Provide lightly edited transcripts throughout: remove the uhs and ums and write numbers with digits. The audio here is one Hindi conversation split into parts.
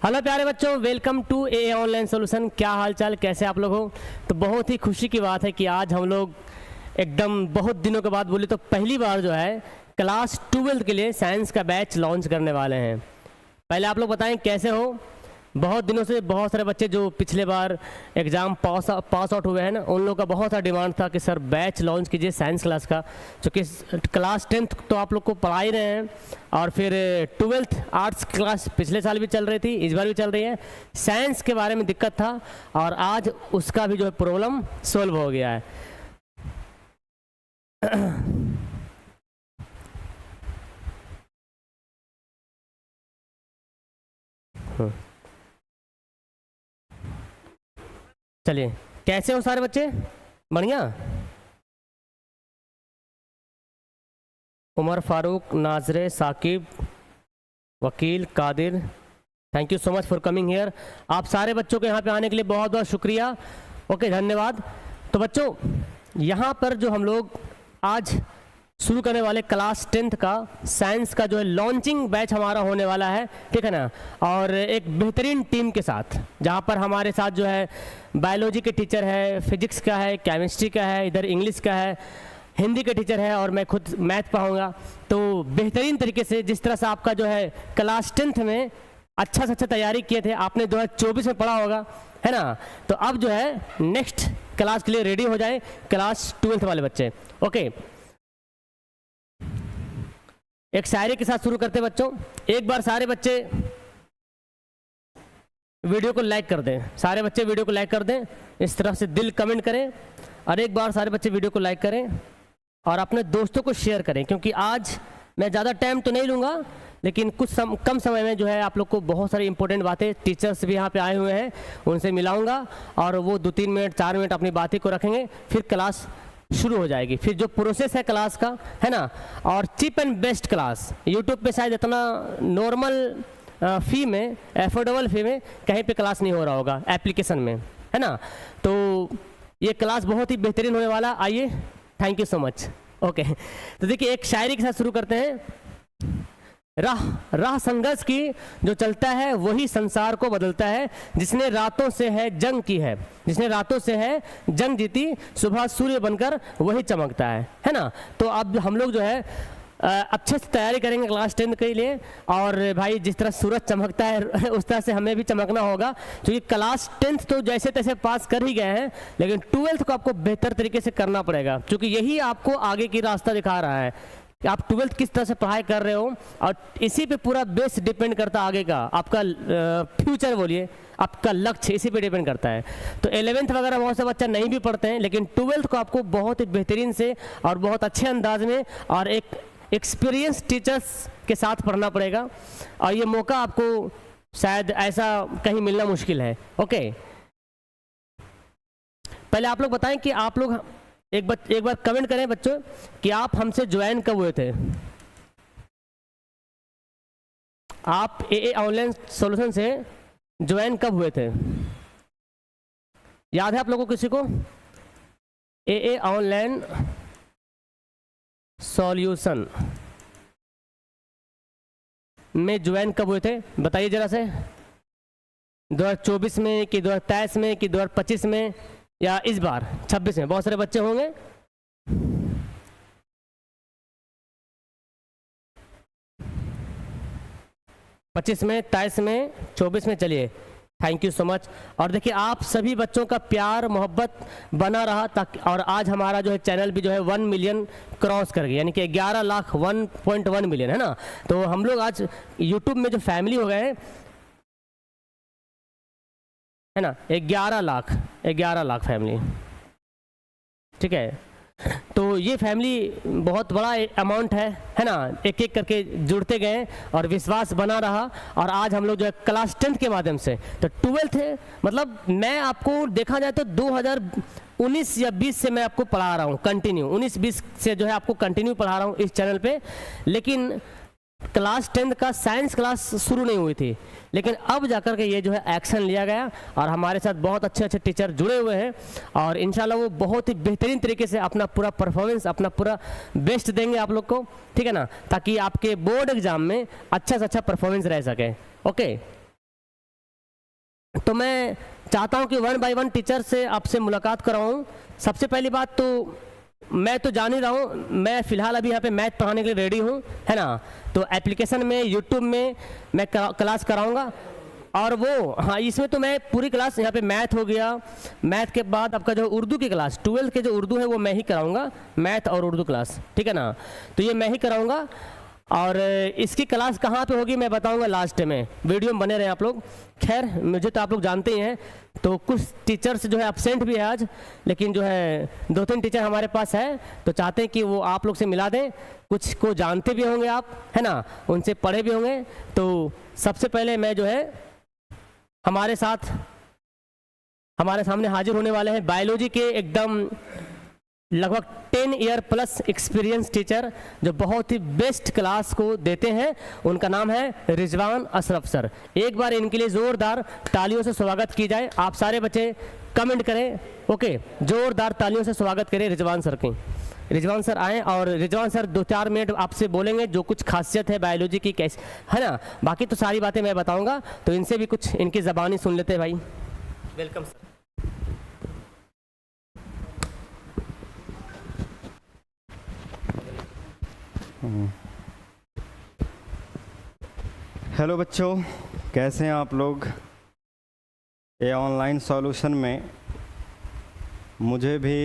हेलो प्यारे बच्चों, welcome to a online solution. क्या हाल चाल, कैसे आप लोग हो? तो बहुत ही खुशी की बात है कि आज हम लोग एकदम बहुत दिनों के बाद बोले तो पहली बार जो है क्लास 12 के लिए साइंस का बैच लॉन्च करने वाले हैं। पहले आप लोग बताएं कैसे हो। बहुत दिनों से बहुत सारे बच्चे जो पिछले बार एग्ज़ाम पास आउट हुए हैं ना, उन लोगों का बहुत सारा डिमांड था कि सर बैच लॉन्च कीजिए साइंस क्लास का, क्योंकि क्लास 10th तो आप लोग को पढ़ा ही रहे हैं और फिर 12th आर्ट्स क्लास पिछले साल भी चल रही थी, इस बार भी चल रही है। साइंस के बारे में दिक्कत था और आज उसका भी जो है प्रॉब्लम सोल्व हो गया है। चलिए, कैसे हो सारे बच्चे? बढ़िया। Umar Farooq, Nazre, Saqib, Vakil, Qadir, thank you so much for coming here. आप सारे बच्चों के यहाँ पे आने के लिए बहुत बहुत शुक्रिया। ओके, धन्यवाद। तो बच्चों, यहाँ पर जो हम लोग आज शुरू करने वाले क्लास 10th का साइंस का जो है लॉन्चिंग बैच हमारा होने वाला है, ठीक है ना। और एक बेहतरीन टीम के साथ, जहाँ पर हमारे साथ जो है बायोलॉजी के टीचर है, फिजिक्स का है, केमिस्ट्री का है, इधर इंग्लिश का है, हिंदी के टीचर है और मैं खुद मैथ पढ़ाऊँगा। तो बेहतरीन तरीके से जिस तरह से आपका जो है क्लास 10th में अच्छा से अच्छा तैयारी किए थे, आपने 2024 में पढ़ा होगा, है ना। तो अब जो है नेक्स्ट क्लास के लिए रेडी हो जाए क्लास 12th वाले बच्चे। ओके, एक शायरी के साथ शुरू करते बच्चों। एक बार सारे बच्चे वीडियो को लाइक कर दें, सारे बच्चे वीडियो को लाइक कर दें, इस तरह से दिल कमेंट करें और एक बार सारे बच्चे वीडियो को लाइक करें और अपने दोस्तों को शेयर करें, क्योंकि आज मैं ज़्यादा टाइम तो नहीं लूँगा, लेकिन कुछ कम समय में जो है आप लोग को बहुत सारी इंपॉर्टेंट बातें, टीचर्स भी यहाँ पे आए हुए हैं, उनसे मिलाऊंगा और वो 2-3 मिनट 4 मिनट अपनी बातें को रखेंगे, फिर क्लास शुरू हो जाएगी। फिर जो प्रोसेस है क्लास का, है ना। और cheap and best class YouTube पे शायद इतना नॉर्मल फ़ी में, एफोर्डेबल फ़ी में कहीं पे क्लास नहीं हो रहा होगा एप्लीकेशन में, है ना। तो ये क्लास बहुत ही बेहतरीन होने वाला। आइए, thank you so much. Okay, तो देखिए एक शायरी के साथ शुरू करते हैं। राह संघर्ष की जो चलता है वही संसार को बदलता है, जिसने रातों से है जंग की है, जिसने रातों से है जंग जीती, सुबह सूर्य बनकर वही चमकता है ना। तो अब हम लोग जो है अच्छे से तैयारी करेंगे क्लास 10 के लिए। और भाई जिस तरह सूरज चमकता है उस तरह से हमें भी चमकना होगा, क्योंकि क्लास 10th तो जैसे तैसे पास कर ही गए हैं, लेकिन 12th को आपको बेहतर तरीके से करना पड़ेगा, क्योंकि यही आपको आगे की रास्ता दिखा रहा है कि आप 12th किस तरह से पढ़ाई कर रहे हो, और इसी पे पूरा बेस डिपेंड करता है आगे का आपका फ्यूचर, बोलिए आपका लक्ष्य इसी पे डिपेंड करता है। तो 11th वगैरह बहुत से बच्चा नहीं भी पढ़ते हैं, लेकिन 12th को आपको बहुत ही बेहतरीन से और बहुत अच्छे अंदाज में और एक एक्सपीरियंस टीचर्स के साथ पढ़ना पड़ेगा, और ये मौका आपको शायद ऐसा कहीं मिलना मुश्किल है। ओके, पहले आप लोग बताएं कि आप लोग एक बार कमेंट करें बच्चों कि आप हमसे ज्वाइन कब हुए थे। आप ए ऑनलाइन सॉल्यूशन से ज्वाइन कब हुए थे? याद है आप लोगों को किसी को? ए ऑनलाइन सॉल्यूशन में ज्वाइन कब हुए थे? बताइए जरा से। 2024 में कि 2023 में कि 2025 में या इस बार 26 में? बहुत सारे बच्चे होंगे। पच्चीस में, 23 में, 24 में। चलिए, थैंक यू सो मच। और देखिए आप सभी बच्चों का प्यार मोहब्बत बना रहा ताकि, और आज हमारा जो है चैनल भी जो है 1 मिलियन क्रॉस कर गया, यानी कि 11 लाख 1.1 मिलियन, है ना। तो हम लोग आज यूट्यूब में जो फैमिली हो गए हैं, है ना, 11 लाख फैमिली, ठीक है। तो ये फैमिली बहुत बड़ा अमाउंट है ना। एक एक करके जुड़ते गए और विश्वास बना रहा, और आज हम लोग जो है क्लास 10th के माध्यम से, तो 12th है, मतलब मैं आपको देखा जाए तो 2019 या 20 से मैं आपको पढ़ा रहा हूँ कंटिन्यू, 19-20 से जो है आपको कंटिन्यू पढ़ा रहा हूँ इस चैनल पे। लेकिन क्लास 10th का साइंस क्लास शुरू नहीं हुई थी, लेकिन अब जाकर के ये जो है एक्शन लिया गया और हमारे साथ बहुत अच्छे अच्छे टीचर जुड़े हुए हैं, और इंशाल्लाह वो बहुत ही बेहतरीन तरीके से अपना पूरा परफॉर्मेंस, अपना पूरा बेस्ट देंगे आप लोग को, ठीक है ना, ताकि आपके बोर्ड एग्जाम में अच्छा से अच्छा परफॉर्मेंस रह सके। ओके। तो मैं चाहता हूं कि 1 बाय 1 टीचर से आपसे मुलाकात कराऊं। सबसे पहली बात तो मैं तो जान ही रहा हूँ, मैं फ़िलहाल अभी यहाँ पे मैथ पढ़ाने के लिए रेडी हूँ, है ना। तो एप्लीकेशन में यूट्यूब में मैं क्लास कराऊँगा, और वो हाँ इसमें तो मैं पूरी क्लास यहाँ पे मैथ हो गया, मैथ के बाद आपका जो उर्दू की क्लास 12th के जो उर्दू है वो मैं ही कराऊँगा, मैथ और उर्दू क्लास, ठीक है ना। तो ये मैं ही कराऊँगा, और इसकी क्लास कहाँ पे होगी मैं बताऊंगा लास्ट में, वीडियो में बने रहे आप लोग। खैर मुझे तो आप लोग जानते ही हैं, तो कुछ टीचर्स जो है एब्सेंट भी है आज, लेकिन जो है 2-3 टीचर हमारे पास है, तो चाहते हैं कि वो आप लोग से मिला दें। कुछ को जानते भी होंगे आप, है ना, उनसे पढ़े भी होंगे। तो सबसे पहले मैं जो है हमारे सामने हाजिर होने वाले हैं बायोलॉजी के एकदम लगभग 10 ईयर प्लस एक्सपीरियंस टीचर, जो बहुत ही बेस्ट क्लास को देते हैं। उनका नाम है रिजवान अशरफ सर। एक बार इनके लिए ज़ोरदार तालियों से स्वागत की जाए। आप सारे बच्चे कमेंट करें, ओके, ज़ोरदार तालियों से स्वागत करें रिजवान सर की। रिजवान सर आएँ, और रिजवान सर 2-4 मिनट आपसे बोलेंगे जो कुछ खासियत है बायोलॉजी की, कैसे, है ना। बाकी तो सारी बातें मैं बताऊँगा, तो इनसे भी कुछ इनकी ज़बानी सुन लेते हैं भाई। Welcome sir. हेलो बच्चों, कैसे हैं आप लोग। ये ऑनलाइन सॉल्यूशन में मुझे भी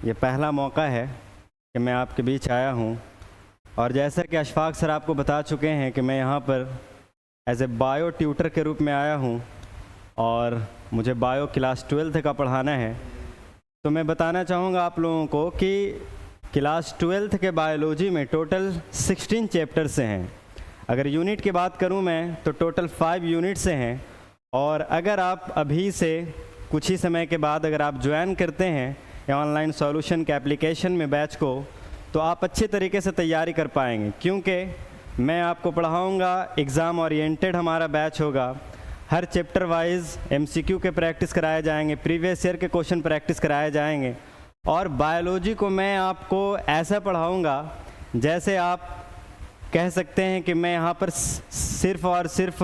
ये पहला मौका है कि मैं आपके बीच आया हूँ, और जैसा कि अशफाक सर आपको बता चुके हैं कि मैं यहाँ पर एज ए बायो ट्यूटर के रूप में आया हूँ, और मुझे बायो क्लास 12th का पढ़ाना है। तो मैं बताना चाहूँगा आप लोगों को कि क्लास 12th के बायोलॉजी में टोटल 16 चैप्टर से हैं। अगर यूनिट की बात करूं मैं तो टोटल 5 यूनिट से हैं, और अगर आप अभी से कुछ ही समय के बाद अगर आप ज्वाइन करते हैं ऑनलाइन सॉल्यूशन के एप्लीकेशन में बैच को, तो आप अच्छे तरीके से तैयारी कर पाएंगे, क्योंकि मैं आपको पढ़ाऊँगा, एग्ज़ाम ओरिएंटेड हमारा बैच होगा। हर चैप्टर वाइज MCQ के प्रैक्टिस कराए जाएंगे, प्रीवियस ईयर के क्वेश्चन प्रैक्टिस कराए जाएंगे, और बायोलॉजी को मैं आपको ऐसा पढ़ाऊँगा जैसे आप कह सकते हैं कि मैं यहाँ पर सिर्फ़ और सिर्फ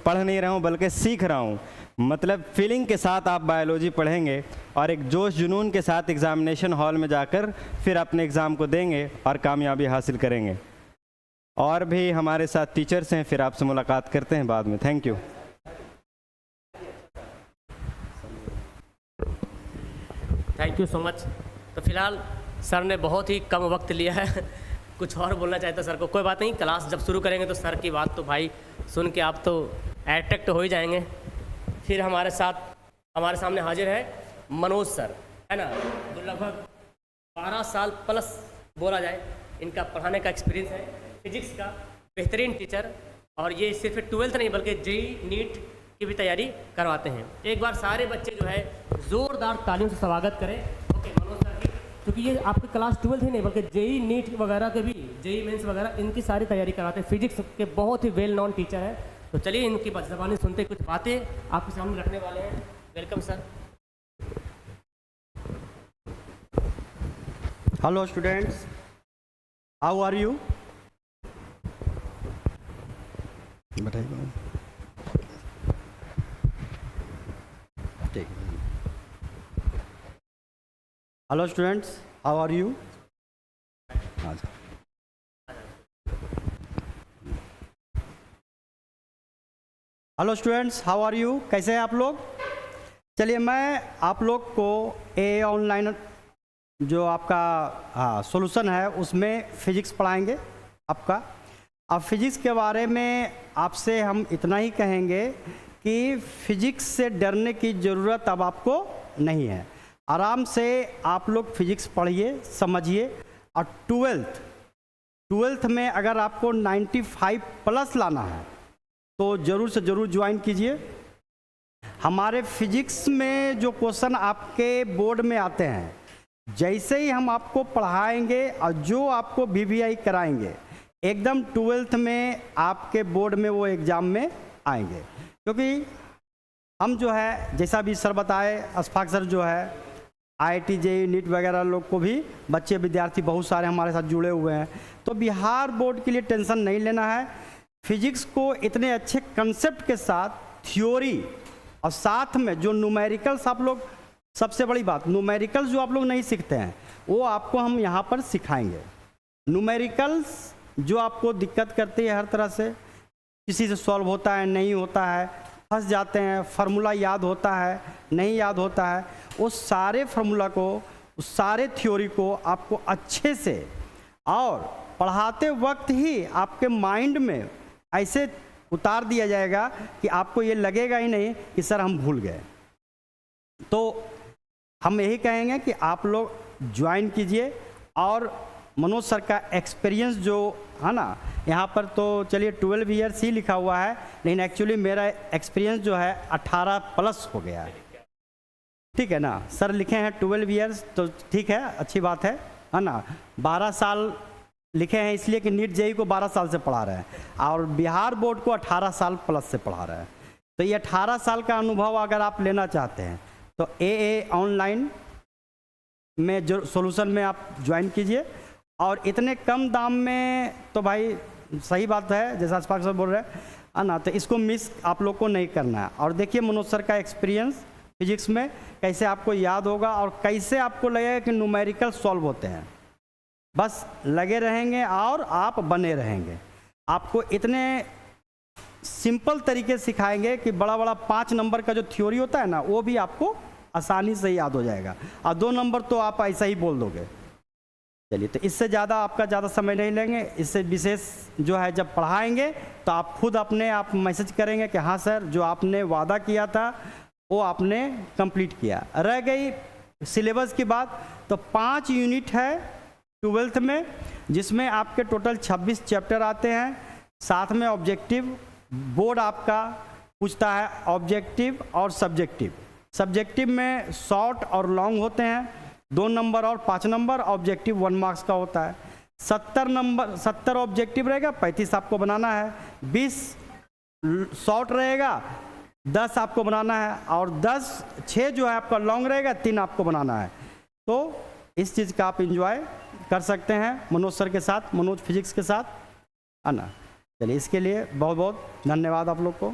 पढ़ नहीं रहा हूँ बल्कि सीख रहा हूँ। मतलब फीलिंग के साथ आप बायोलॉजी पढ़ेंगे, और एक जोश जुनून के साथ एग्ज़ामिनेशन हॉल में जाकर फिर अपने एग्ज़ाम को देंगे और कामयाबी हासिल करेंगे। और भी हमारे साथ टीचर्स हैं, फिर आपसे मुलाकात करते हैं बाद में। Thank you. Thank you so much. तो फिलहाल सर ने बहुत ही कम वक्त लिया है, कुछ और बोलना चाहता सर को, कोई बात नहीं, क्लास जब शुरू करेंगे तो सर की बात तो भाई सुन के आप तो अट्रैक्ट हो ही जाएंगे। फिर हमारे सामने हाजिर है मनोज सर, है ना, जो लगभग 12 साल प्लस बोला जाए इनका पढ़ाने का एक्सपीरियंस है, फिजिक्स का बेहतरीन टीचर, और ये सिर्फ 12th नहीं बल्कि JEE नीट की भी तैयारी करवाते हैं। एक बार सारे बच्चे जो है ज़ोरदार तालियों से स्वागत करें, ओके, मनोज सर की, क्योंकि ये आपकी क्लास 12th ही नहीं बल्कि JEE नीट वगैरह के भी, JEE मेंस वगैरह इनकी सारी तैयारी करवाते हैं। फिजिक्स के बहुत ही वेल नॉन टीचर है। तो चलिए इनकी ज़बानी सुनते कुछ बातें आपके सामने रखने वाले हैं। Welcome sir. Hello students, how are you. बताइए। Hello students, how are you. Hello students, how are you, कैसे हैं आप लोग। चलिए मैं आप लोग को ए ऑनलाइन जो आपका सॉल्यूशन है उसमें फ़िज़िक्स पढ़ाएंगे आपका। अब फिज़िक्स के बारे में आपसे हम इतना ही कहेंगे कि फ़िज़िक्स से डरने की ज़रूरत अब आपको नहीं है। आराम से आप लोग फिज़िक्स पढ़िए, समझिए, और 12th में अगर आपको 95 प्लस लाना है तो ज़रूर से ज़रूर ज्वाइन कीजिए। हमारे फिज़िक्स में जो क्वेश्चन आपके बोर्ड में आते हैं, जैसे ही हम आपको पढ़ाएंगे और जो आपको VVI कराएंगे, एकदम 12th में आपके बोर्ड में वो एग्ज़ाम में आएंगे। क्योंकि हम जो है जैसा भी सर बताए, अशफाक सर जो है IIT JEE नीट वगैरह लोग को भी बच्चे विद्यार्थी बहुत सारे हमारे साथ जुड़े हुए हैं। तो बिहार बोर्ड के लिए टेंशन नहीं लेना है। फिजिक्स को इतने अच्छे कंसेप्ट के साथ थ्योरी और साथ में जो न्यूमेरिकल्स आप लोग, सबसे बड़ी बात, न्यूमेरिकल्स जो आप लोग नहीं सीखते हैं वो आपको हम यहाँ पर सिखाएंगे। न्यूमेरिकल्स जो आपको दिक्कत करती है हर तरह से, किसी से सॉल्व होता है नहीं होता है, फंस जाते हैं, फार्मूला याद होता है नहीं याद होता है, उस सारे फार्मूला को, उस सारे थ्योरी को आपको अच्छे से और पढ़ाते वक्त ही आपके माइंड में ऐसे उतार दिया जाएगा कि आपको ये लगेगा ही नहीं कि सर हम भूल गए। तो हम यही कहेंगे कि आप लोग ज्वाइन कीजिए। और मनोज सर का एक्सपीरियंस जो है ना, यहाँ पर तो चलिए 12 ईयर्स ही लिखा हुआ है, लेकिन एक्चुअली मेरा एक्सपीरियंस जो है 18+ हो गया है। ठीक है ना, सर लिखे हैं 12 ईयर्स, तो ठीक है, अच्छी बात है ना। 12 साल लिखे हैं इसलिए कि नीट जेई को 12 साल से पढ़ा रहे हैं और बिहार बोर्ड को 18 साल प्लस से पढ़ा रहे हैं। तो ये 18 साल का अनुभव अगर आप लेना चाहते हैं तो AA ऑनलाइन में जो सोल्यूशन में आप ज्वाइन कीजिए। और इतने कम दाम में तो भाई सही बात है, जैसा अशफाक सर बोल रहे हैं ना, तो इसको मिस आप लोग को नहीं करना है। और देखिए मनोज सर का एक्सपीरियंस फिजिक्स में कैसे आपको याद होगा और कैसे आपको लगेगा कि न्यूमेरिकल सॉल्व होते हैं। बस लगे रहेंगे और आप बने रहेंगे। आपको इतने सिंपल तरीके सिखाएंगे कि बड़ा बड़ा 5 नंबर का जो थ्योरी होता है ना, वो भी आपको आसानी से याद हो जाएगा, और 2 नंबर तो आप ऐसा ही बोल दोगे। चलिए, तो इससे ज़्यादा आपका ज़्यादा समय नहीं लेंगे। इससे विशेष जो है जब पढ़ाएंगे तो आप खुद अपने आप मैसेज करेंगे कि हाँ सर, जो आपने वादा किया था वो आपने कंप्लीट किया। रह गई सिलेबस की बात, तो 5 यूनिट है 12th में, जिसमें आपके टोटल 26 चैप्टर आते हैं। साथ में ऑब्जेक्टिव बोर्ड आपका पूछता है, ऑब्जेक्टिव और सब्जेक्टिव। सब्जेक्टिव में शॉर्ट और लॉन्ग होते हैं, 2 नंबर और 5 नंबर। ऑब्जेक्टिव 1 मार्क्स का होता है। 70 ऑब्जेक्टिव रहेगा, 35 आपको बनाना है। 20 शॉर्ट रहेगा, 10 आपको बनाना है, और 6 जो है आपका लॉन्ग रहेगा, 3 आपको बनाना है। तो इस चीज़ का आप इंजॉय कर सकते हैं मनोज सर के साथ, मनोज फिजिक्स के साथ, है ना। चलिए, इसके लिए बहुत बहुत धन्यवाद आप लोग को।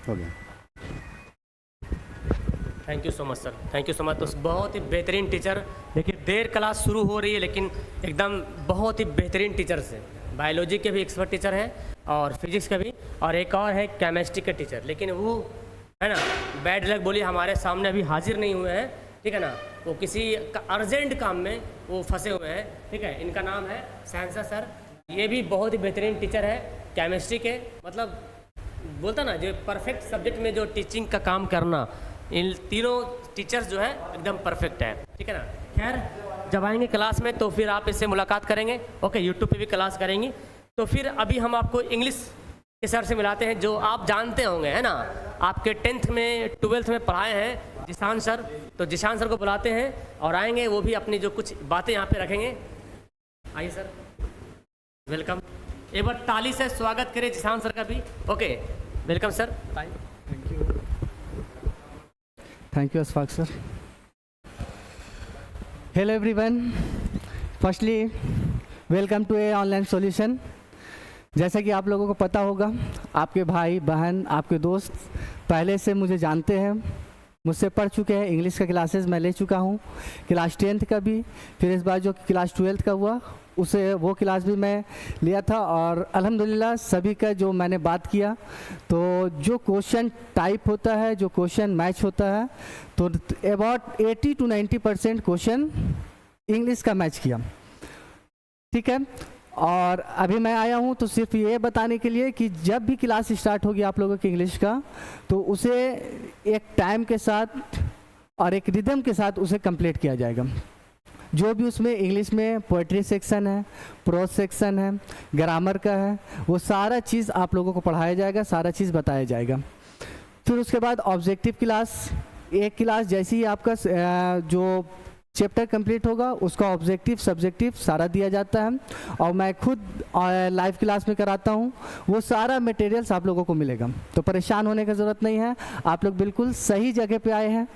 हो गया। Thank you so much sir, thank you so much. तो बहुत ही बेहतरीन टीचर। देखिए, देर क्लास शुरू हो रही है लेकिन एकदम बहुत ही बेहतरीन टीचर्स हैं। बायोलॉजी के भी एक्सपर्ट टीचर हैं और फिजिक्स के भी, और एक और है केमिस्ट्री के टीचर, लेकिन वो है ना बैड लक बोलिए हमारे सामने अभी हाजिर नहीं हुए हैं। ठीक है ना, वो किसी अर्जेंट काम में वो फंसे हुए हैं। ठीक है, इनका नाम है सैंसा सर। ये भी बहुत ही बेहतरीन टीचर है केमिस्ट्री के, मतलब बोलता ना जो परफेक्ट सब्जेक्ट में जो टीचिंग का काम करना, इन तीनों टीचर्स जो है एकदम परफेक्ट है। ठीक है ना। खैर, जब आएंगे क्लास में तो फिर आप इससे मुलाकात करेंगे। ओके, यूट्यूब पे भी क्लास करेंगी। तो फिर अभी हम आपको इंग्लिश के सर से मिलाते हैं, जो आप जानते होंगे, है ना, आपके 10th में 12th में पढ़ाए हैं, जिशान सर। तो जिशान सर को बुलाते हैं और आएंगे, वो भी अपनी जो कुछ बातें यहाँ पे रखेंगे। आइए सर, वेलकम। एक बार ताली से स्वागत करें जिशान सर का भी। Okay, welcome sir. Thank you, Ashfaq sir. Hello everyone. Firstly, welcome to A Online Solution. जैसा कि आप लोगों को पता होगा, आपके भाई बहन, आपके दोस्त पहले से मुझे जानते हैं, मुझसे पढ़ चुके हैं। इंग्लिश का क्लासेस मैं ले चुका हूँ, क्लास 10th का भी, फिर इस बार जो क्लास 12th का हुआ उसे वो क्लास भी मैं लिया था। और अल्हम्दुलिल्लाह सभी का जो मैंने बात किया, तो जो क्वेश्चन टाइप होता है, जो क्वेश्चन मैच होता है, तो अबाउट 80 to 90% क्वेश्चन इंग्लिश का मैच किया। ठीक है, और अभी मैं आया हूँ तो सिर्फ ये बताने के लिए कि जब भी क्लास स्टार्ट होगी आप लोगों के इंग्लिश का, तो उसे एक टाइम के साथ और एक रिदम के साथ उसे कंप्लीट किया जाएगा। जो भी उसमें इंग्लिश में पोएट्री सेक्शन है, प्रोज सेक्शन है, ग्रामर का है, वो सारा चीज़ आप लोगों को पढ़ाया जाएगा, सारा चीज़ बताया जाएगा। फिर उसके बाद ऑब्जेक्टिव क्लास, एक क्लास जैसे ही आपका जो चैप्टर कंप्लीट होगा उसका ऑब्जेक्टिव सब्जेक्टिव सारा दिया जाता है, और मैं खुद लाइव क्लास में कराता हूँ। वो सारा मटेरियल्स आप लोगों को मिलेगा, तो परेशान होने की ज़रूरत नहीं है। आप लोग बिल्कुल सही जगह पे आए हैं।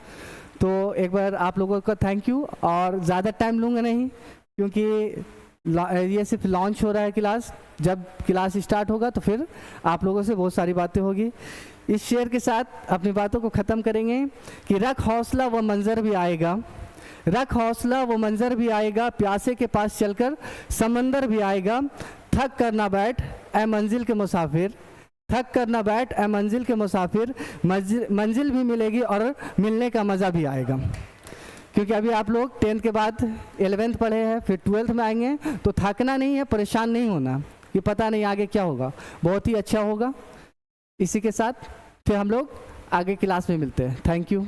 तो एक बार आप लोगों का थैंक यू, और ज़्यादा टाइम लूँगा नहीं क्योंकि ये सिर्फ लॉन्च हो रहा है क्लास, जब क्लास स्टार्ट होगा तो फिर आप लोगों से बहुत सारी बातें होगी। इस शेर के साथ अपनी बातों को ख़त्म करेंगे कि रख हौसला वो मंज़र भी आएगा, रख हौसला वो मंज़र भी आएगा, प्यासे के पास चलकर समंदर भी आएगा, थक कर ना बैठ ए मंजिल के मुसाफिर, थक कर ना बैठ ए मंजिल के मुसाफिर, मंजिल भी मिलेगी और मिलने का मज़ा भी आएगा। क्योंकि अभी आप लोग 10th के बाद 11th पढ़े हैं, फिर 12th में आएंगे, तो थकना नहीं है, परेशान नहीं होना कि पता नहीं आगे क्या होगा, बहुत ही अच्छा होगा। इसी के साथ फिर हम लोग आगे क्लास में मिलते हैं। Thank you.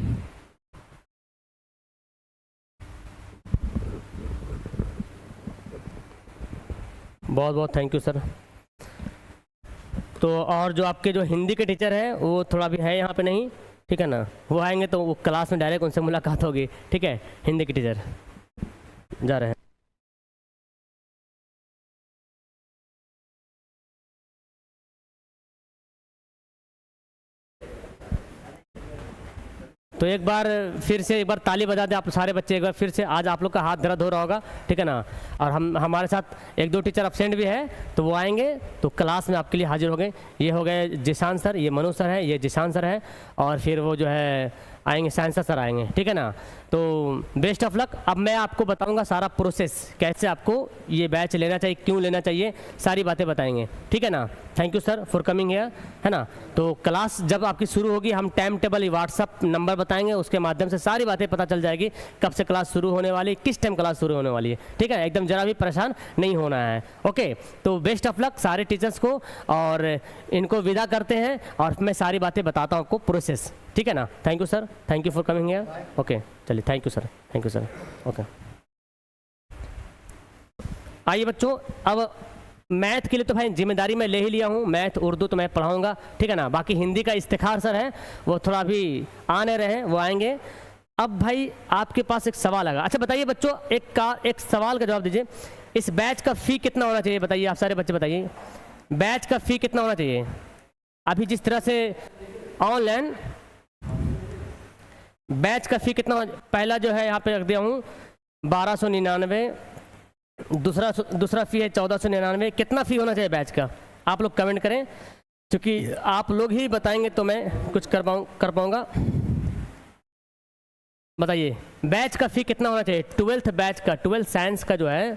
बहुत बहुत थैंक यू सर। तो और जो आपके जो हिंदी के टीचर हैं वो थोड़ा भी है यहाँ पे नहीं, ठीक है ना, वो आएंगे तो वो क्लास में डायरेक्ट उनसे मुलाकात होगी, ठीक है। हिंदी के टीचर जा रहे हैं। तो एक बार फिर से एक बार ताली बजा दे आप सारे बच्चे एक बार फिर से। आज आप लोग का हाथ दर्द हो रहा होगा, ठीक है ना। और हमारे साथ एक दो टीचर अपसेंट भी है, तो वो आएंगे तो क्लास में आपके लिए हाजिर हो गए। ये हो गए जिशान सर, ये मनु सर है, ये जिशान सर है, और फिर वो जो है आएंगे साइंस सर आएंगे, ठीक है ना। तो बेस्ट ऑफ लक। अब मैं आपको बताऊंगा सारा प्रोसेस, कैसे आपको ये बैच लेना चाहिए, क्यों लेना चाहिए, सारी बातें बताएंगे, ठीक है ना। Thank you sir for coming here, है ना। तो क्लास जब आपकी शुरू होगी हम टाइम टेबल व्हाट्सअप नंबर बताएंगे, उसके माध्यम से सारी बातें पता चल जाएगी, कब से क्लास शुरू होने वाली है, किस टाइम क्लास शुरू होने वाली है, ठीक है। एकदम जरा भी परेशान नहीं होना है, ओके। तो बेस्ट ऑफ लक सारे टीचर्स को, और इनको विदा करते हैं और मैं सारी बातें बताता हूँ आपको प्रोसेस, ठीक है ना। Thank you sir, thank you for coming here, okay. चलिए thank you sir, thank you sir, okay. आइए बच्चों, अब मैथ के लिए तो भाई जिम्मेदारी मैं ले ही लिया हूँ, मैथ उर्दू तो मैं पढ़ाऊंगा, ठीक है ना। बाकी हिंदी का इफ्तिखार सर है, वो थोड़ा अभी आ नहीं रहे हैं, वो आएंगे। अब भाई आपके पास एक सवाल आएगा। अच्छा बताइए बच्चों, एक सवाल का जवाब दीजिए। इस बैच का फ़ी कितना होना चाहिए, बताइए आप सारे बच्चे बताइए। बैच का फ़ी कितना होना चाहिए? अभी जिस तरह से ऑनलाइन बैच का फ़ी कितना, पहला जो है यहाँ पे रख दिया हूँ 1299, दूसरा फ़ी है 1499। कितना फ़ी होना चाहिए बैच का, आप लोग कमेंट करें, क्योंकि आप लोग ही बताएंगे तो मैं कुछ कर पाऊँगा। बताइए बैच का फ़ी कितना होना चाहिए? 12th बैच का, 12th साइंस का जो है,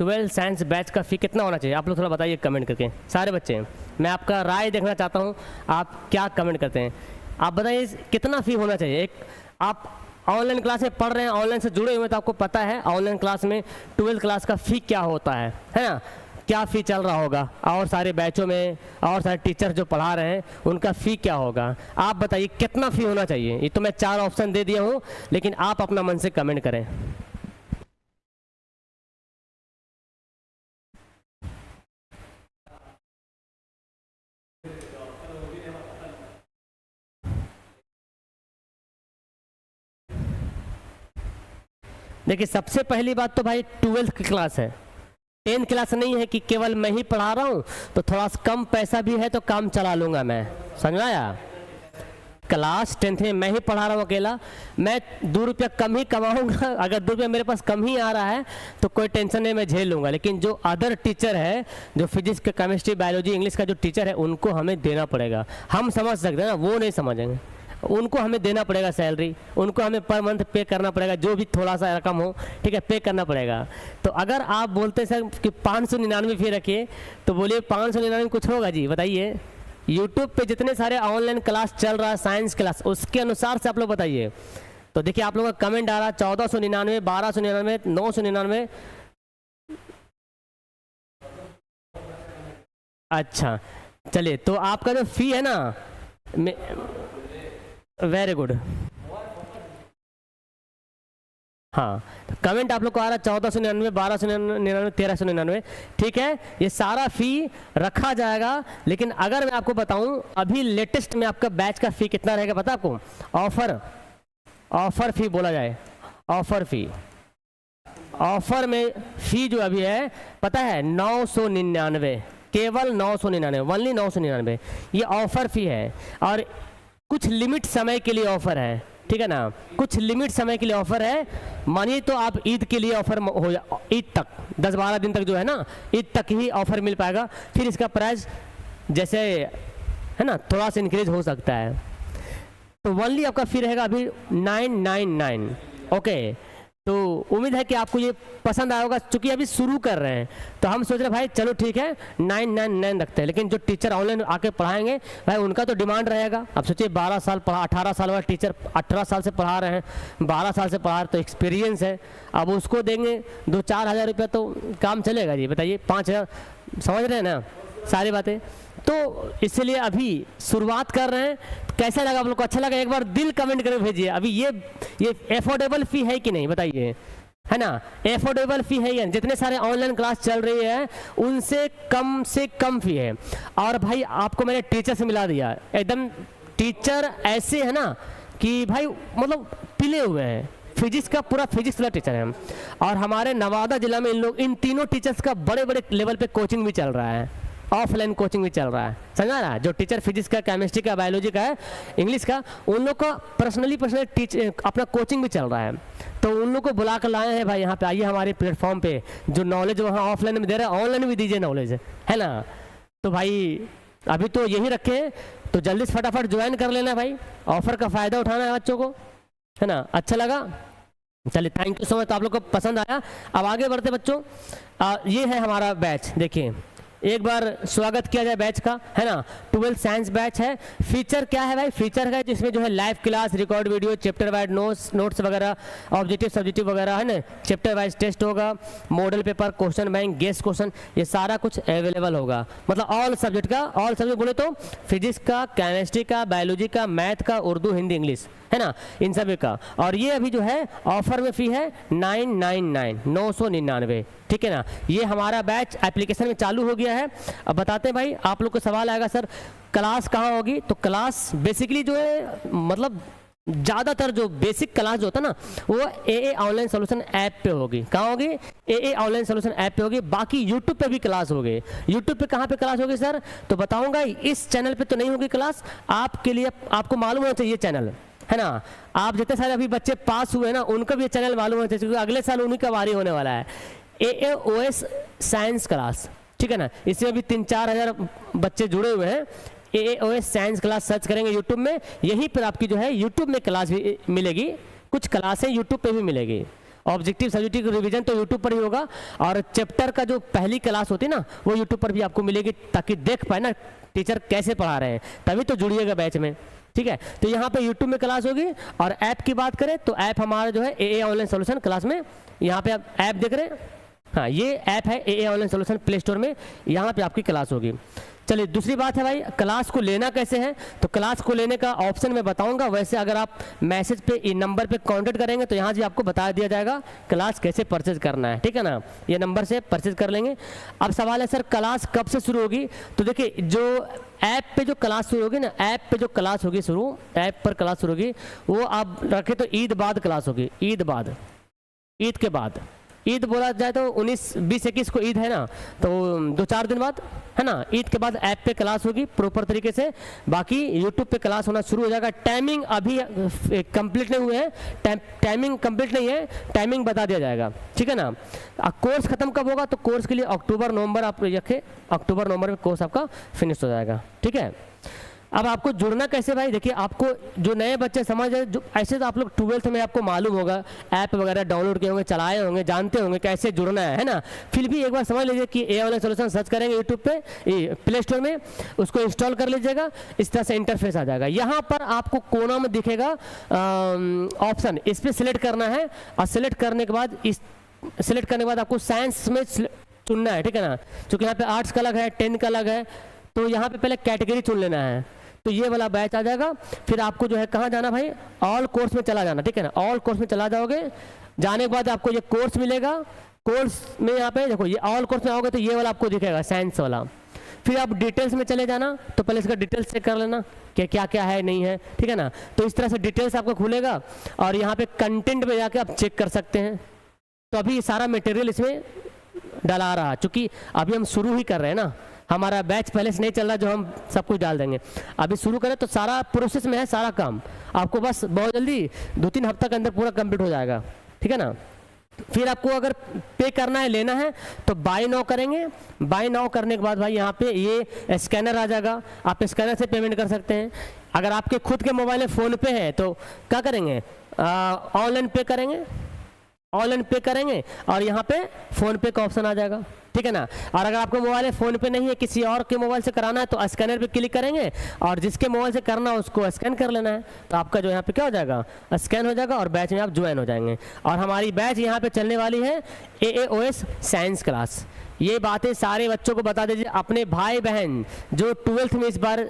12th साइंस बैच का फ़ी कितना होना चाहिए? आप लोग थोड़ा बताइए कमेंट करके, सारे बच्चे। मैं आपका राय देखना चाहता हूँ, आप क्या कमेंट करते हैं। आप बताइए कितना फ़ी होना चाहिए। एक आप ऑनलाइन क्लास में पढ़ रहे हैं, ऑनलाइन से जुड़े हुए, तो आपको पता है ऑनलाइन क्लास में 12th क्लास का फ़ी क्या होता है ना, क्या फ़ी चल रहा होगा, और सारे बैचों में और सारे टीचर जो पढ़ा रहे हैं उनका फ़ी क्या होगा। आप बताइए कितना फ़ी होना चाहिए। ये तो मैं 4 ऑप्शन दे दिया हूँ, लेकिन आप अपना मन से कमेंट करें। देखिए समझ पहली बात तो भाई 12th की क्लास है, 10th क्लास नहीं है कि केवल मैं ही पढ़ा रहा हूँ, तो थोड़ा सा कम पैसा भी है तो काम चला लूँगा मैं, समझ में आया। क्लास 10th में मैं ही पढ़ा रहा हूँ अकेला, मैं 2 रुपया कम ही कमाऊँगा। अगर 2 रुपया मेरे पास कम ही आ रहा है तो कोई टेंशन नहीं, मैं झेल लूँगा। लेकिन जो अदर टीचर है, जो फिजिक्स का, केमिस्ट्री, बायोलॉजी, इंग्लिश का जो टीचर है, उनको हमें देना पड़ेगा। हम समझ सकते हैं ना, वो नहीं समझेंगे, उनको हमें देना पड़ेगा सैलरी, उनको हमें पर मंथ पे करना पड़ेगा, जो भी थोड़ा सा रकम हो, ठीक है, पे करना पड़ेगा। तो अगर आप बोलते सर कि 599 फी रखिए, तो बोलिए 599 कुछ होगा जी, बताइए। यूट्यूब पे जितने सारे ऑनलाइन क्लास चल रहा है साइंस क्लास, उसके अनुसार से आप लोग बताइए। तो देखिए आप लोगों का कमेंट आ रहा है 1499, 1299, 999। अच्छा चलिए, तो आपका जो फी है ना, वेरी गुड, हाँ कमेंट आप लोग को आ रहा है 1499, 1299, 1399, ठीक है। ये सारा फ़ी रखा जाएगा। लेकिन अगर मैं आपको बताऊं अभी लेटेस्ट में आपका बैच का फ़ी कितना रहेगा पता आपको? ऑफर फ़ी बोला जाए, ऑफर फ़ी, ऑफर में फ़ी जो अभी है पता है 999, केवल 999, ओनली 999, ये ऑफर फ़ी है। और कुछ लिमिट समय के लिए ऑफर है, ठीक है ना, कुछ लिमिट समय के लिए ऑफर है। मानिए तो आप ईद के लिए ऑफर हो, ईद तक 10-12 दिन तक जो है ना, ईद तक ही ऑफर मिल पाएगा। फिर इसका प्राइस जैसे है ना थोड़ा सा इंक्रीज हो सकता है। तो ओनली आपका फी रहेगा अभी 999। ओके, तो उम्मीद है कि आपको ये पसंद आया होगा। चूंकि अभी शुरू कर रहे हैं तो हम सोच रहे भाई चलो ठीक है 999 रखते हैं, लेकिन जो टीचर ऑनलाइन आके पढ़ाएंगे भाई उनका तो डिमांड रहेगा। अब सोचिए 12 साल पढ़ा, 18 साल वाला टीचर 18 साल से पढ़ा रहे हैं, 12 साल से पढ़ा रहे तो एक्सपीरियंस है। अब उसको देंगे 2-4 हज़ार रुपया तो काम चलेगा जी, बताइए 5,000, समझ रहे हैं ना सारी बातें। तो इसलिए अभी शुरुआत कर रहे हैं। कैसा लगा आप लोग को? अच्छा लगा एक बार दिल कमेंट करके भेजिए। अभी ये एफोर्डेबल फ़ी है कि नहीं बताइए, है ना? एफोर्डेबल फ़ी है या जितने सारे ऑनलाइन क्लास चल रही है उनसे कम फ़ी है। और भाई आपको मैंने टीचर से मिला दिया, एकदम टीचर ऐसे है ना कि भाई मतलब पिले हुए हैं। फिजिक्स का पूरा फिजिक्स वाला टीचर है। और हमारे नवादा जिला में इन तीनों टीचर्स का बड़े लेवल पे कोचिंग भी चल रहा है, ऑफलाइन कोचिंग भी चल रहा है, समझा रहा है? जो टीचर फिजिक्स का, केमिस्ट्री का, बायोलॉजी का है, इंग्लिश का, उन लोग का पर्सनली अपना कोचिंग भी चल रहा है। तो उन लोग को बुला कर लाए हैं भाई, यहाँ पे आइए हमारे प्लेटफॉर्म पे। जो नॉलेज वहाँ ऑफलाइन में दे रहे हैं ऑनलाइन भी दीजिए नॉलेज, है ना? तो भाई अभी तो यही रखे हैं, तो जल्दी से फटाफट ज्वाइन कर लेना भाई, ऑफर का फ़ायदा उठाना है बच्चों को, है ना? अच्छा लगा? चलिए थैंक यू सो मच। तो आप लोग को पसंद आया। अब आगे बढ़ते बच्चों। ये है हमारा बैच, देखिए एक बार स्वागत किया जाए बैच का, है ना? 12th साइंस बैच है। फीचर क्या है भाई? फीचर है जिसमें जो है live class, record video, chapter wise notes वगैरह, ऑब्जेक्टिव सब्जेक्टिव वगैरह, है ना? चैप्टर वाइज टेस्ट होगा, model paper, question bank, guest question, ये सारा कुछ अवेलेबल होगा। मतलब ऑल सब्जेक्ट का, ऑल सब्जेक्ट बोले तो फिजिक्स का, केमिस्ट्री का, बायोलॉजी का, मैथ का, उर्दू, हिंदी, इंग्लिश, है ना? इन सभी का। और ये अभी जो है ऑफर में फ़ी है 999, ठीक है ना? ये हमारा बैच एप्लीकेशन में चालू हो गया है। अब बताते हैं भाई, आप लोग को सवाल आएगा सर क्लास कहाँ होगी? तो क्लास बेसिकली जो है मतलब ज़्यादातर जो बेसिक क्लास जो होता है ना वो AA ऑनलाइन सोल्यूशन ऐप पे होगी। कहाँ होगी? AA ऑनलाइन सोल्यूशन ऐप पे होगी। बाकी यूट्यूब पे भी क्लास होगी। यूट्यूब पे कहाँ पे क्लास होगी सर? तो बताऊंगा, इस चैनल पे तो नहीं होगी क्लास। आपके लिए आपको मालूम होना चाहिए चैनल, है ना? आप जितने सारे अभी बच्चे पास हुए ना उनका भी चैनल मालूम होना चाहिए, क्योंकि अगले साल उन्हीं का बारी होने वाला है। AAOS साइंस क्लास, ठीक है ना? इसमें भी 3-4 हज़ार बच्चे जुड़े हुए हैं। AAOS साइंस क्लास सर्च करेंगे यूट्यूब में, यहीं पर आपकी जो है यूट्यूब में क्लास भी मिलेगी। कुछ क्लासें यूट्यूब पे भी मिलेगी। ऑब्जेक्टिव सब्जेक्टिव रिवीजन तो यूट्यूब पर ही होगा, और चैप्टर का जो पहली क्लास होती है ना वो यूट्यूब पर भी आपको मिलेगी, ताकि देख पाए ना टीचर कैसे पढ़ा रहे हैं। तभी तो जुड़िएगा बैच में, ठीक है? तो यहाँ पे यूट्यूब में क्लास होगी। और ऐप की बात करें तो ऐप हमारा जो है AA ऑनलाइन सोल्यूशन क्लास में, यहाँ पे आप ऐप देख रहे हैं, हाँ ये ऐप है AA online solution play store में, यहाँ पे आपकी क्लास होगी। चलिए दूसरी बात है भाई, क्लास को लेना कैसे है? तो क्लास को लेने का ऑप्शन मैं बताऊंगा। वैसे अगर आप मैसेज पे इन नंबर पे कांटेक्ट करेंगे तो यहाँ जी आपको बता दिया जाएगा क्लास कैसे परचेज करना है, ठीक है ना? ये नंबर से परचेज कर लेंगे। अब सवाल है सर क्लास कब से शुरू होगी? तो देखिए जो ऐप पे जो क्लास शुरू होगी ना, ऐप पे जो क्लास होगी शुरू, ऐप पर क्लास शुरू होगी वो आप रखे तो ईद बाद क्लास होगी। ईद बाद, ईद के बाद, ईद बोला जाए तो 19-20-21 को ईद है ना, तो 2-4 दिन बाद, है ना? ईद के बाद ऐप पे क्लास होगी प्रॉपर तरीके से। बाकी यूट्यूब पे क्लास होना शुरू हो जाएगा। टाइमिंग अभी कंप्लीट नहीं हुए हैं, टाइमिंग कंप्लीट नहीं है, टाइमिंग बता दिया जाएगा, ठीक है ना? कोर्स खत्म कब होगा? तो कोर्स के लिए अक्टूबर-नवंबर आप रखें, अक्टूबर-नवंबर में कोर्स आपका फिनिश हो जाएगा, ठीक है? अब आपको जुड़ना कैसे भाई? देखिए आपको जो नए बच्चे समझ रहे, जो ऐसे तो आप लोग 12th में आपको मालूम होगा, ऐप वगैरह डाउनलोड किए होंगे, चलाए होंगे, जानते होंगे कैसे जुड़ना है ना? फिर भी एक बार समझ लीजिए कि AA ऑनलाइन सोल्यूशन सर्च करेंगे यूट्यूब पे, प्ले स्टोर में, उसको इंस्टॉल कर लीजिएगा। इस तरह से इंटरफेस आ जाएगा। यहाँ पर आपको कोना में दिखेगा ऑप्शन, इस पर सिलेक्ट करना है। और सिलेक्ट करने के बाद सिलेक्ट करने के बाद आपको साइंस में चुनना है, ठीक है ना? क्योंकि यहाँ पे आर्ट्स का अलग है, 10 का अलग है, तो यहाँ पे पहले कैटेगरी चुन लेना है। तो ये वाला बैच आ जाएगा। फिर आपको जो है कहाँ जाना भाई? ऑल कोर्स में चला जाना, ठीक है ना? ऑल कोर्स में चला जाओगे, जाने के बाद आपको ये कोर्स मिलेगा। कोर्स में यहाँ पे देखो, ये ऑल कोर्स में आओगे तो ये वाला आपको दिखेगा, साइंस वाला। फिर आप डिटेल्स में चले जाना, तो पहले इसका डिटेल्स चेक कर लेना कि क्या क्या है नहीं है, ठीक है ना? तो इस तरह से डिटेल्स आपको खुलेगा और यहाँ पे कंटेंट में जाके आप चेक कर सकते हैं। तो अभी सारा मटेरियल इसमें डला रहा, चूँकि अभी हम शुरू ही कर रहे हैं ना, हमारा बैच पहले से नहीं चल रहा जो हम सब कुछ डाल देंगे। अभी शुरू करें तो सारा प्रोसेस में है, सारा काम आपको बस बहुत जल्दी 2-3 हफ्ते के अंदर पूरा कंप्लीट हो जाएगा, ठीक है ना। फिर आपको अगर पे करना है, लेना है तो बाय नाउ करेंगे। बाय नाउ करने के बाद भाई यहाँ पे ये स्कैनर आ जाएगा, आप स्कैनर से पेमेंट कर सकते हैं। अगर आपके खुद के मोबाइल में फ़ोन पे है तो क्या करेंगे, ऑनलाइन पे करेंगे, ऑनलाइन पे करेंगे और यहाँ पे फ़ोन पे का ऑप्शन आ जाएगा, ठीक है ना। और अगर आपका मोबाइल फ़ोन पे नहीं है, किसी और के मोबाइल से कराना है तो स्कैनर पे क्लिक करेंगे और जिसके मोबाइल से करना है उसको स्कैन कर लेना है, तो आपका जो यहाँ पे क्या हो जाएगा, स्कैन हो जाएगा और बैच में आप ज्वाइन हो जाएंगे। और हमारी बैच यहाँ पे चलने वाली है AAOS साइंस क्लास। ये बातें सारे बच्चों को बता दीजिए, अपने भाई बहन जो 12th में इस बार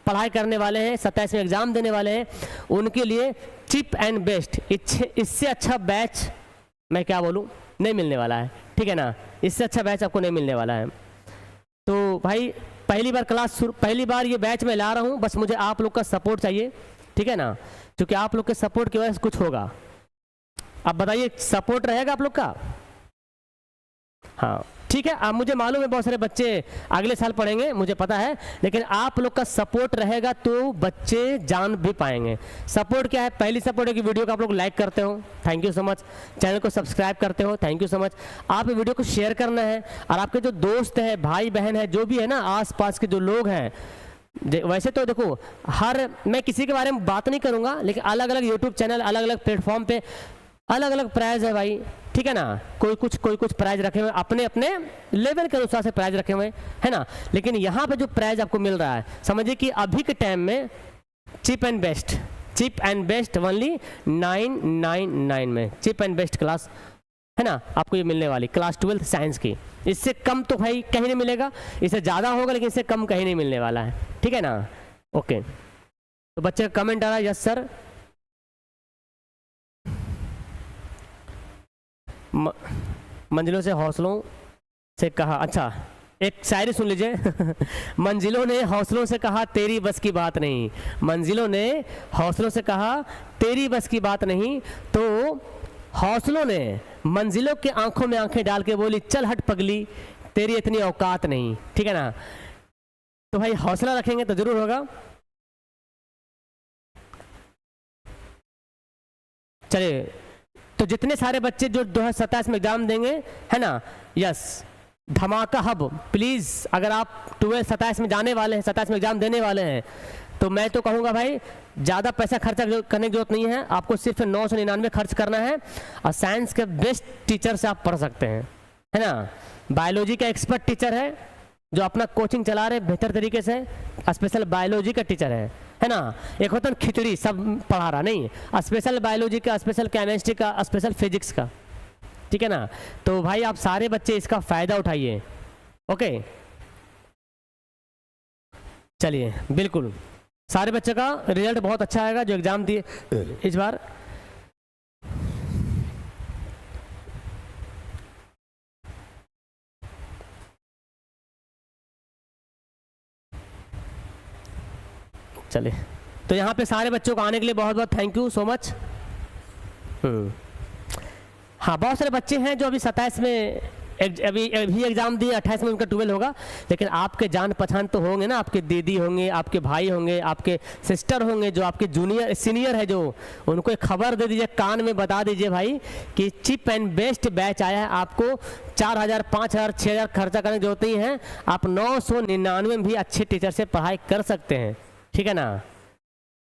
पढ़ाई करने वाले हैं, 27 में एग्ज़ाम देने वाले हैं, उनके लिए चीप एंड बेस्ट, इससे अच्छा बैच मैं क्या बोलूँ नहीं मिलने वाला है, ठीक है ना। इससे अच्छा बैच आपको नहीं मिलने वाला है। तो भाई पहली बार ये बैच मैं ला रहा हूँ, बस मुझे आप लोग का सपोर्ट चाहिए, ठीक है ना, क्योंकि आप लोग के सपोर्ट की वजह से कुछ होगा। अब बताइए सपोर्ट रहेगा आप लोग का? हाँ ठीक है। अब मुझे मालूम है बहुत सारे बच्चे अगले साल पढ़ेंगे, मुझे पता है, लेकिन आप लोग का सपोर्ट रहेगा तो बच्चे जान भी पाएंगे। सपोर्ट क्या है? पहली सपोर्ट है कि वीडियो को आप लोग लाइक करते हो, thank you so much. Channel को सब्सक्राइब करते हो, थैंक यू सो मच। आप वीडियो को शेयर करना है और आपके जो दोस्त है, भाई बहन है, जो भी है ना, आस पास के जो लोग हैं, वैसे तो देखो मैं किसी के बारे में बात नहीं करूँगा, लेकिन अलग अलग यूट्यूब चैनल, अलग अलग प्लेटफॉर्म पे अलग अलग प्राइस है भाई, ठीक है ना। कोई कुछ प्राइस रखे हुए, अपने अपने लेवल के अनुसार से प्राइस रखे हुए है ना। लेकिन यहाँ पे जो प्राइस आपको मिल रहा है, समझिए कि अभी के टाइम में चीप एंड बेस्ट ओनली 999 में चीप एंड बेस्ट क्लास है ना आपको ये मिलने वाली, क्लास 12th साइंस की। इससे कम तो भाई कहीं नहीं मिलेगा, इससे ज़्यादा होगा लेकिन इससे कम कहीं नहीं मिलने वाला है, ठीक है ना। ओके, तो बच्चे का कमेंट आ रहा है, यस सर। मंजिलों से हौसलों से कहा, अच्छा एक शायरी सुन लीजिए मंजिलों ने हौसलों से कहा तेरी बस की बात नहीं, मंजिलों ने हौसलों से कहा तेरी बस की बात नहीं, तो हौसलों ने मंजिलों के आंखों में आंखें डाल के बोली चल हट पगली तेरी इतनी औकात नहीं, ठीक है ना। तो भाई हौसला रखेंगे तो जरूर होगा। चलिए, तो जितने सारे बच्चे जो 2027 में एग्जाम देंगे है ना, यस धमाका हब प्लीज़, अगर आप 27 में जाने वाले हैं, 27 में एग्जाम देने वाले हैं, तो मैं तो कहूँगा भाई ज़्यादा पैसा खर्चा करने की जरूरत नहीं है, आपको सिर्फ 999 खर्च करना है और साइंस के बेस्ट टीचर से आप पढ़ सकते हैं, है ना। बायोलॉजी का एक्सपर्ट टीचर है जो अपना कोचिंग चला रहे बेहतर तरीके से, स्पेशल बायोलॉजी का टीचर है ना। एक होता है खिचड़ी सब पढ़ा रहा, नहीं, स्पेशल बायोलॉजी का, स्पेशल केमिस्ट्री का, स्पेशल फिजिक्स का, ठीक है ना। तो भाई आप सारे बच्चे इसका फ़ायदा उठाइए, ओके। चलिए, बिल्कुल सारे बच्चों का रिजल्ट बहुत अच्छा आएगा जो एग्ज़ाम दिए इस बार। चलिए, तो यहाँ पे सारे बच्चों को आने के लिए बहुत बहुत थैंक यू सो मच। हाँ, बहुत सारे बच्चे हैं जो अभी 27 में अभी एग्ज़ाम दिए, 28 में उनका 12 होगा, लेकिन आपके जान पहचान तो होंगे ना, आपके दीदी होंगे, आपके भाई होंगे, आपके सिस्टर होंगे, जो आपके जूनियर सीनियर है, जो उनको एक खबर दे दीजिए, कान में बता दीजिए भाई कि चीप एंड बेस्ट बैच आया है, आपको 4000, 5000, 6000 खर्चा करने की जरूरत नहीं है, आप 999 में भी अच्छे टीचर से पढ़ाई कर सकते हैं, ठीक है ना।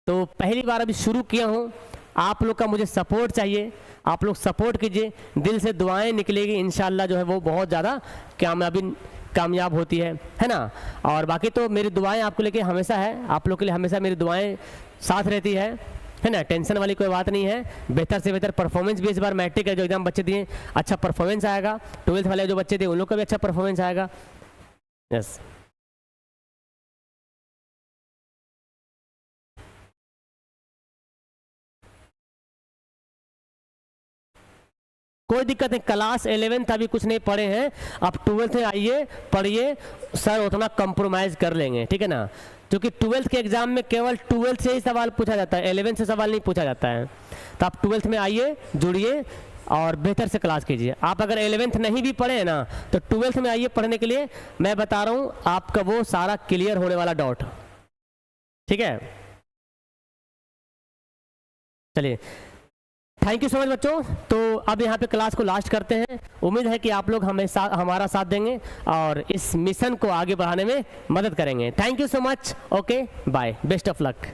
तो पहली बार अभी शुरू किया हूँ, आप लोग का मुझे सपोर्ट चाहिए, आप लोग सपोर्ट कीजिए, दिल से दुआएं निकलेगी, इंशाल्लाह जो है वो बहुत ज़्यादा कामयाब होती है ना। और बाकी तो मेरी दुआएं आपको लेके हमेशा है, आप लोग के लिए हमेशा मेरी दुआएं साथ रहती है ना। टेंशन वाली कोई बात नहीं है। बेहतर से बेहतर परफॉर्मेंस भी इस बार मैट्रिक का जो एग्जाम बच्चे दिए अच्छा परफॉर्मेंस आएगा, 12th वाले जो बच्चे दिए उन लोग का भी अच्छा परफॉर्मेंस आएगा, यस। कोई दिक्कत नहीं, क्लास 11th अभी कुछ नहीं पढ़े हैं, आप 12th में आइए पढ़िए, सर उतना कंप्रोमाइज़ कर लेंगे, ठीक है ना। क्योंकि 12th के एग्जाम में केवल 12th से ही सवाल पूछा जाता है, 11th से सवाल नहीं पूछा जाता है। तो आप 12th में आइए, जुड़िए और बेहतर से क्लास कीजिए। आप अगर 11th नहीं भी पढ़े ना तो 12th में आइए पढ़ने के लिए, मैं बता रहा हूँ आपका वो सारा क्लियर होने वाला डाउट। ठीक है, चलिए थैंक यू सो मच बच्चों। तो अब यहाँ पे क्लास को लास्ट करते हैं। उम्मीद है कि आप लोग हमारा साथ देंगे और इस मिशन को आगे बढ़ाने में मदद करेंगे। Thank you so much, okay bye, best of luck.